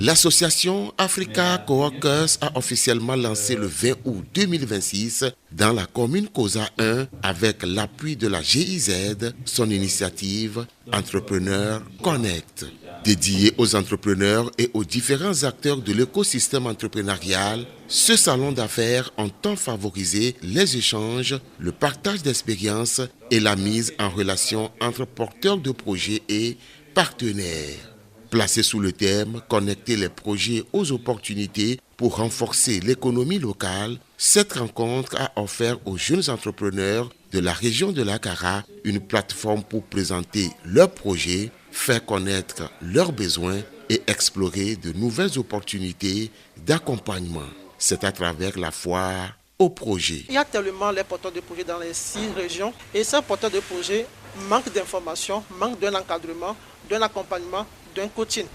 L'association Africa Coworkers a officiellement lancé le 20 août 2026 dans la commune Kosa 1 avec l'appui de la GIZ, son initiative Entrepreneurs Connect. Dédié aux entrepreneurs et aux différents acteurs de l'écosystème entrepreneurial, ce salon d'affaires entend favoriser les échanges, le partage d'expériences et la mise en relation entre porteurs de projets et partenaires. Placé sous le thème « Connecter les projets aux opportunités pour renforcer l'économie locale », cette rencontre a offert aux jeunes entrepreneurs de la région de l'Akara une plateforme pour présenter leurs projets, faire connaître leurs besoins et explorer de nouvelles opportunités d'accompagnement. C'est à travers la foire au projet. Il y a tellement les porteurs de projets dans les 6 régions et ces porteurs de projets manquent d'informations, manquent d'un encadrement, d'un accompagnement, d'un coaching.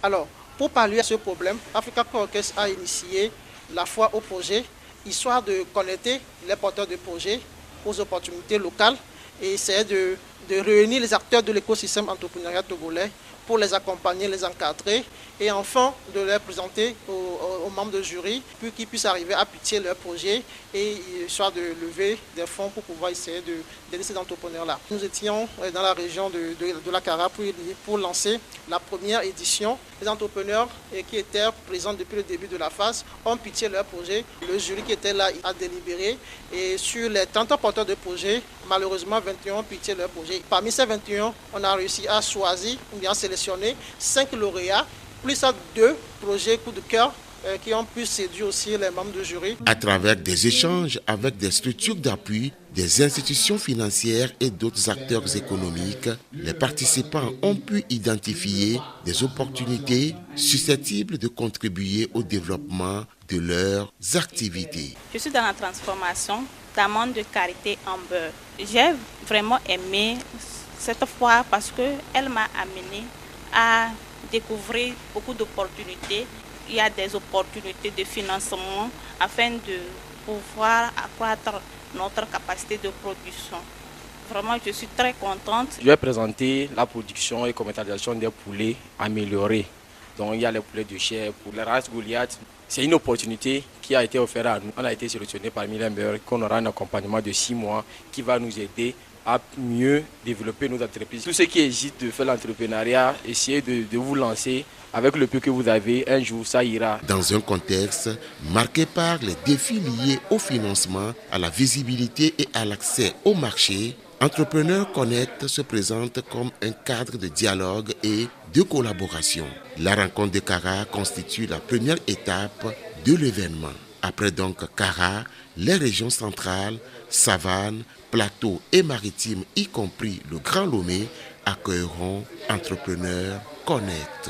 Alors, pour pallier à ce problème, Africa Coworkers a initié la foire au projet, histoire de connecter les porteurs de projets aux opportunités locales et essayer de réunir les acteurs de l'écosystème entrepreneurial togolais pour les accompagner, les encadrer et enfin de les présenter aux membres de jury pour qu'ils puissent arriver à pitcher leur projet et soit de lever des fonds pour pouvoir essayer d'aider ces entrepreneurs-là. Nous étions dans la région de l'Akara pour lancer la première édition. Les entrepreneurs qui étaient présents depuis le début de la phase ont pitché leur projet. Le jury qui était là a délibéré et sur les 30 porteurs de projets, malheureusement 21 ont pitché leur projet. Parmi ces 21, on a réussi à choisir ou bien sélectionner 5 lauréats, plus à 2 projets coup de cœur qui ont pu séduire aussi les membres du jury. À travers des échanges avec des structures d'appui, des institutions financières et d'autres acteurs économiques, les participants ont pu identifier des opportunités susceptibles de contribuer au développement de leurs activités. Je suis dans la transformation d'amandes de karité en beurre. J'ai vraiment aimé cette fois parce qu'elle m'a amené à découvrir beaucoup d'opportunités. Il y a des opportunités de financement afin de pouvoir accroître notre capacité de production. Vraiment, je suis très contente. Je vais présenter la production et commercialisation des poulets améliorés. Donc, il y a les poulets de chair pour la race Goliath. C'est une opportunité qui a été offerte à nous. On a été sélectionné parmi les meilleurs, qu'on aura un accompagnement de 6 mois qui va nous aider à mieux développer nos entreprises. Tous ceux qui hésitent de faire l'entrepreneuriat, essayez de vous lancer. Avec le peu que vous avez, un jour, ça ira. Dans un contexte marqué par les défis liés au financement, à la visibilité et à l'accès au marché, Entrepreneurs Connect se présente comme un cadre de dialogue et de collaboration. La rencontre de Kara constitue la première étape de l'événement. Après donc Kara, les régions centrales, Savane, Plateau et Maritimes, y compris le Grand Lomé, accueilleront Entrepreneurs Connect.